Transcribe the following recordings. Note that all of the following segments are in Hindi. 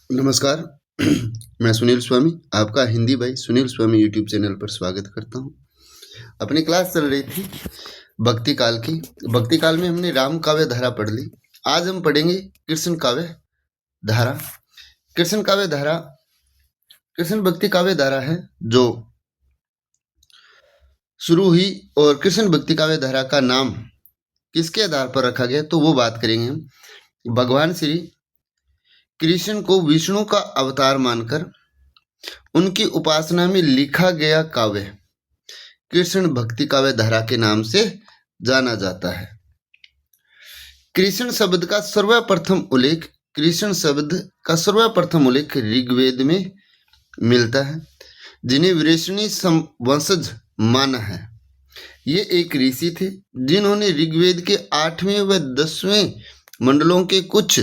नमस्कार। मैं सुनील स्वामी आपका हिंदी भाई सुनील स्वामी यूट्यूब चैनल पर स्वागत करता हूँ। अपनी क्लास चल रही थी भक्ति काल की। भक्ति काल में हमने राम काव्य धारा पढ़ ली। आज हम पढ़ेंगे कृष्ण काव्य धारा। कृष्ण काव्य धारा कृष्ण भक्ति काव्य धारा है जो शुरू हुई, और कृष्ण भक्ति काव्य धारा का नाम किसके आधार पर रखा गया तो वो बात करेंगे हम। भगवान श्री कृष्ण को विष्णु का अवतार मानकर उनकी उपासना में लिखा गया काव्य कृष्ण भक्ति काव्य धारा के नाम से जाना जाता है। कृष्ण शब्द का सर्वप्रथम उल्लेख ऋग्वेद में मिलता है, जिन्हें वृष्णि वंशज माना है। ये एक ऋषि थे जिन्होंने ऋग्वेद के 8वें व 10वें मंडलों के कुछ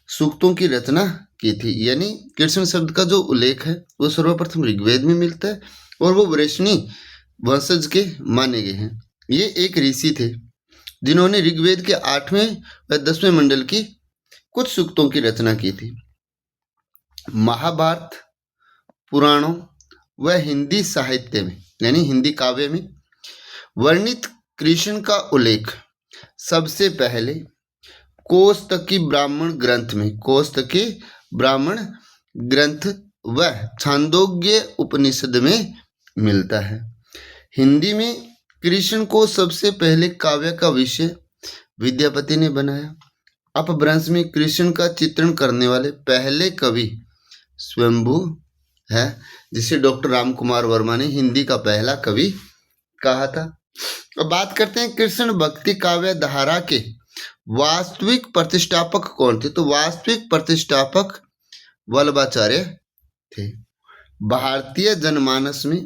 सूक्तों की रचना की थी। यानी कृष्ण शब्द का जो उल्लेख है वो सर्वप्रथम ऋग्वेद में मिलता है और वो वृष्णि वंशज के माने गए हैं। ये एक ऋषि थे जिन्होंने ऋग्वेद के 8वें व 10वें मंडल की कुछ सूक्तों की रचना की थी। महाभारत, पुराणों व हिंदी साहित्य में यानी हिंदी काव्य में वर्णित कृष्ण का उल्लेख सबसे पहले कोस्तकी ब्राह्मण ग्रंथ व छांदोग्य उपनिषद में मिलता है। हिंदी में कृष्ण को सबसे पहले काव्य का विषय विद्यापति ने बनाया। अपभ्रंश में कृष्ण का चित्रण करने वाले पहले कवि स्वयंभू है, जिसे डॉक्टर राम कुमार वर्मा ने हिंदी का पहला कवि कहा था। अब बात करते हैं कृष्ण भक्ति काव्य धारा के वास्तविक प्रतिष्ठापक कौन थे। तो वास्तविक प्रतिष्ठापक वल्लभाचार्य थे। भारतीय जनमानस में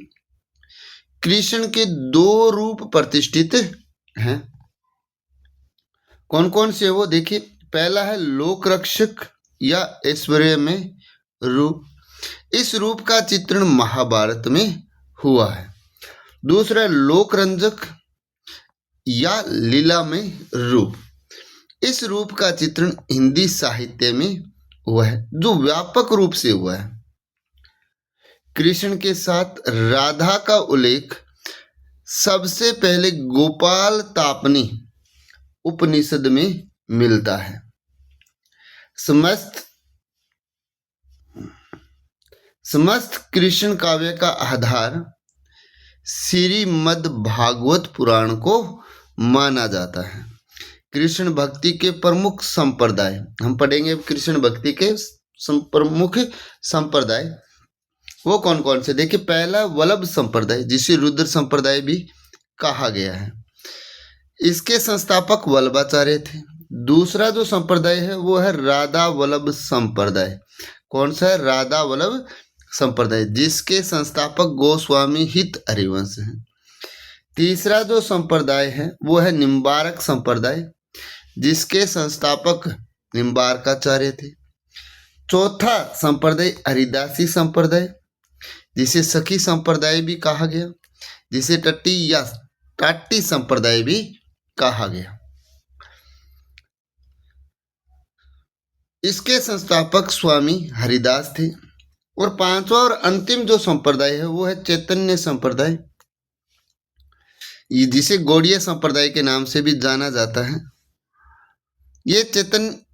कृष्ण के 2 रूप प्रतिष्ठित हैं। कौन कौन से वो देखिए। पहला है लोक रक्षक या ऐश्वर्य में रूप। इस रूप का चित्रण महाभारत में हुआ है। दूसरा लोक रंजक या लीला में रूप। इस रूप का चित्रण हिंदी साहित्य में हुआ है, जो व्यापक रूप से हुआ है। कृष्ण के साथ राधा का उल्लेख सबसे पहले गोपाल तापनी उपनिषद में मिलता है। समस्त कृष्ण काव्य का आधार श्रीमद् भागवत पुराण को माना जाता है। कृष्ण भक्ति के प्रमुख संप्रदाय हम पढ़ेंगे। कृष्ण भक्ति के प्रमुख संप्रदाय वो कौन कौन से देखिए। पहला वल्लभ संप्रदाय, जिसे रुद्र संप्रदाय भी कहा गया है। इसके संस्थापक वल्लभाचार्य थे। दूसरा जो संप्रदाय है वो है राधा वल्लभ संप्रदाय। कौन सा है? राधा वल्लभ संप्रदाय, जिसके संस्थापक गोस्वामी हित हरिवंश हैं। तीसरा जो संप्रदाय है वो है निम्बारक संप्रदाय, जिसके संस्थापक निम्बारकाचार्य थे। चौथा संप्रदाय हरिदासी संप्रदाय, जिसे सखी संप्रदाय भी कहा गया, जिसे टट्टी या टाटी संप्रदाय भी कहा गया। इसके संस्थापक स्वामी हरिदास थे। और पांचवा और अंतिम जो संप्रदाय है वो है चैतन्य संप्रदाय, जिसे गौड़ीय संप्रदाय के नाम से भी जाना जाता है।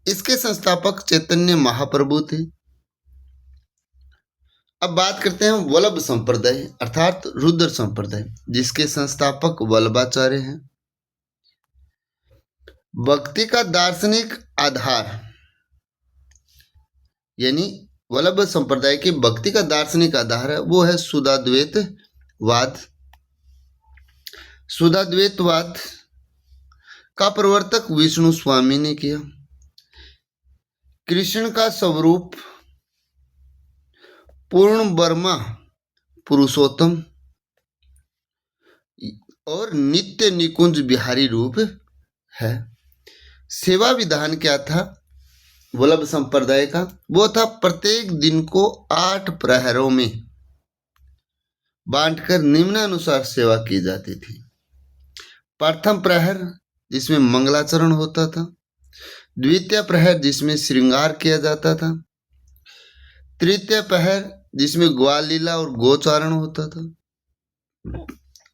इसके संस्थापक चैतन्य महाप्रभु थे। अब बात करते हैं वल्लभ संप्रदाय अर्थात रुद्र संप्रदाय, जिसके संस्थापक वल्लभाचार्य हैं। भक्ति का दार्शनिक आधार यानी वल्लभ संप्रदाय की भक्ति का दार्शनिक आधार है वो है शुद्धाद्वैतवाद। शुद्धाद्वैतवाद का प्रवर्तक विष्णु स्वामी ने किया। कृष्ण का स्वरूप पूर्ण ब्रह्मा पुरुषोत्तम और नित्य निकुंज बिहारी रूप है। सेवा विधान क्या था वल्लभ संप्रदाय का? वो था प्रत्येक दिन को 8 प्रहरों में बांटकर निम्नानुसार सेवा की जाती थी। प्रथम प्रहर जिसमें मंगलाचरण होता था, द्वितीय प्रहर जिसमें श्रृंगार किया जाता था, तृतीय प्रहर जिसमें ग्वाल लीला और गोचारण होता था,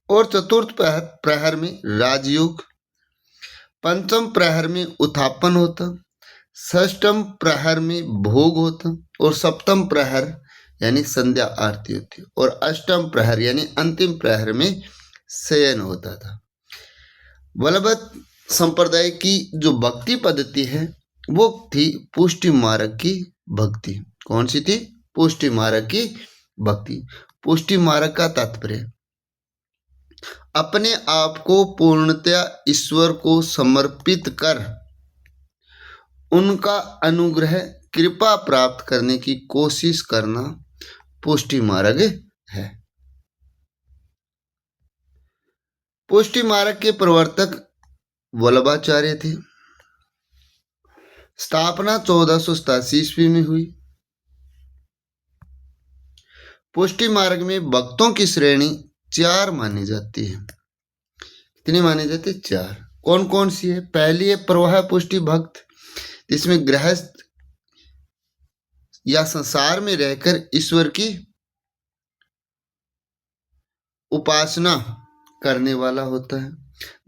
और चतुर्थ प्रहर में राजयोग, पंचम प्रहर में उत्थापन होता, षष्ठम प्रहर में भोग होता, और सप्तम प्रहर यानी संध्या आरती होती, और अष्टम प्रहर यानी अंतिम प्रहर में शयन होता था। वल्लभ संप्रदाय की जो भक्ति पद्धति है वो थी पुष्टि मार्ग की भक्ति। कौन सी थी? पुष्टि मार्ग की भक्ति। पुष्टि मार्ग का तात्पर्य अपने आप को पूर्णतया ईश्वर को समर्पित कर उनका अनुग्रह कृपा प्राप्त करने की कोशिश करना पुष्टि मार्ग है। पुष्टि मार्ग के प्रवर्तक वल्लभाचार्य थे। स्थापना 1487 ईस्वी में हुई। पुष्टि मार्ग में भक्तों की श्रेणी 4 मानी जाती है। कितनी मानी जाती है? 4। कौन कौन सी है? पहली है प्रवाह पुष्टि भक्त, जिसमें गृहस्थ या संसार में रहकर ईश्वर की उपासना करने वाला होता है।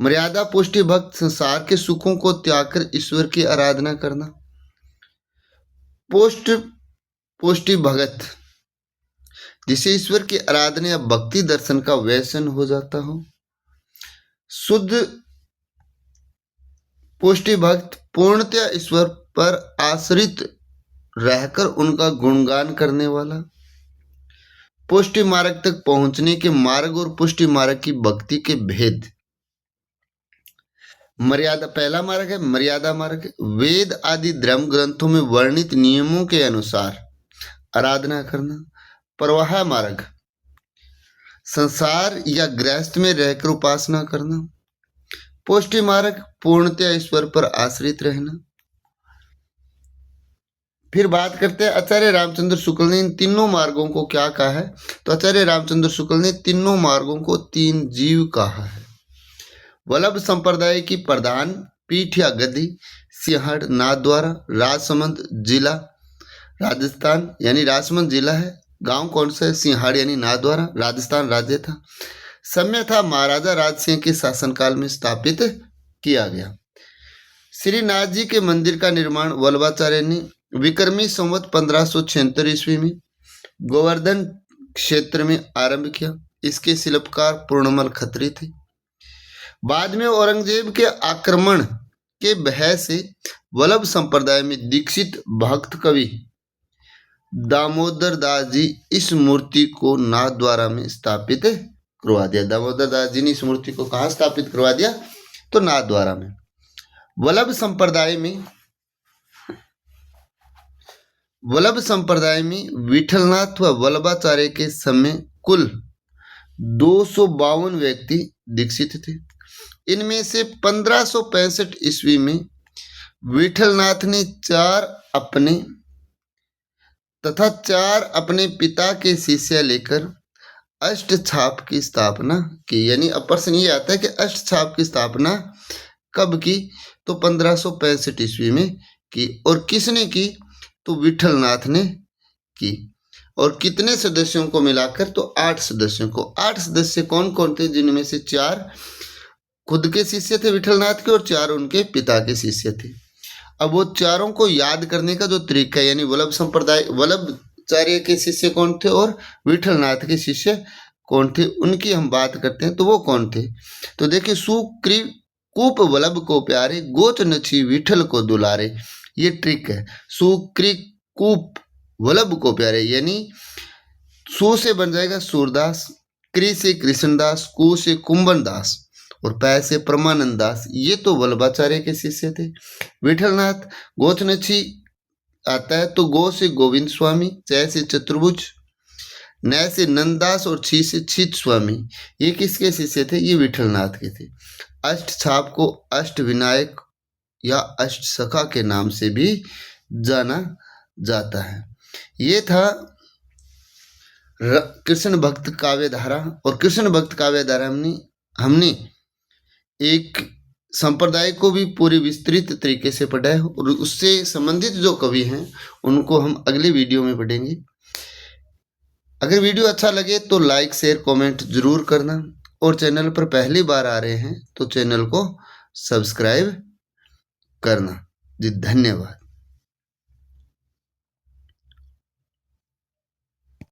मर्यादा पुष्टि भक्त संसार के सुखों को त्याग कर ईश्वर की आराधना करना। पुष्टि भगत जिसे ईश्वर की आराधना या भक्ति दर्शन का व्यसन हो जाता हो। शुद्ध पुष्टि भक्त पूर्णतया ईश्वर पर आश्रित रहकर उनका गुणगान करने वाला। पुष्टि मार्ग तक पहुंचने के मार्ग और पुष्टि मार्ग की भक्ति के भेद। मर्यादा पहला मार्ग है मर्यादा मार्ग। वेद आदि धर्म ग्रंथों में वर्णित नियमों के अनुसार आराधना करना। प्रवाह मार्ग संसार या गृहस्थ में रहकर उपासना करना। पुष्टि मार्ग पूर्णतया ईश्वर पर आश्रित रहना। फिर बात करते हैं आचार्य रामचंद्र शुक्ल ने इन तीनों मार्गों को क्या कहा है। तो आचार्य रामचंद्र शुक्ल ने तीनों मार्गों को 3 जीव कहा है। वल्लभ संप्रदाय की प्रधान पीठ या गद्दी सिंहड़ नाथद्वारा, राजसमंद जिला राजस्थान यानी राजसमंद जिला है। गांव कौन सा है? सिंहड़ यानी नाथद्वारा, राजस्थान राज्य था। समय था महाराजा राजसिंह के शासनकाल में स्थापित किया गया। श्रीनाथ जी के मंदिर का निर्माण वल्लभाचार्य ने विक्रमी संवत 1576 ईस्वी में गोवर्धन क्षेत्र में आरंभ किया। इसके शिल्पकार पूर्णमल खत्री थे। बाद में औरंगजेब के आक्रमण के भय से वल्लभ संप्रदाय में दीक्षित भक्त कवि दामोदर दास जी इस मूर्ति को नाथद्वारा में स्थापित करवा दिया। दामोदर दास जी ने इस मूर्ति को कहाँ स्थापित करवा दिया? तो नाथद्वारा में। वल्लभ संप्रदाय में विठलनाथ व वल्लभाचार्य के समय कुल 252 व्यक्ति दीक्षित थे। इनमें से 1565 ईस्वी में विठलनाथ ने 4 अपने पिता के शिष्य लेकर अष्ट छाप की स्थापना की। यानी प्रश्न ये आता है कि अष्ट छाप की स्थापना कब की? तो 1565 ईस्वी में की। और किसने की? तो विठलनाथ ने की। और कितने सदस्यों को मिलाकर? तो 8 सदस्यों को। 8 सदस्य कौन कौन थे? जिनमें से 4 खुद के शिष्य थे विठलनाथ के और 4 उनके पिता के शिष्य थे। अब वो चारों को याद करने का जो तरीका है, यानी वल्लभाचार्य के शिष्य कौन थे और विठलनाथ के शिष्य कौन थे, उनकी हम बात करते हैं। तो वो कौन थे? तो देखिए, सुक्रीकूप वल्लभ को प्यारे, गोच नछी विठल को दुलारे। ये ट्रिक है। सुक्रीकूप वल्लभ को प्यारे, यानी सु से बन जाएगा सूरदास, कृ से कृष्णदास, कु से कुंभन दास और पै से परमानंद दास। ये तो वल्लभाचार्य के शिष्य थे। विठलनाथ गोचनछी आता है तो गो से गोविंद स्वामी, चै से चतुर्भुज, नय से नंददास और छी से छित स्वामी। ये किसके शिष्य थे? ये विठलनाथ के थे। अष्ट छाप को अष्ट विनायक या अष्ट सखा के नाम से भी जाना जाता है। ये था कृष्ण भक्त काव्य धारा। और कृष्ण भक्त काव्य धारा हमने एक संप्रदाय को भी पूरी विस्तृत तरीके से पढ़ा है और उससे संबंधित जो कवि हैं उनको हम अगले वीडियो में पढ़ेंगे। अगर वीडियो अच्छा लगे तो लाइक शेयर कमेंट जरूर करना, और चैनल पर पहली बार आ रहे हैं तो चैनल को सब्सक्राइब करना जी। धन्यवाद।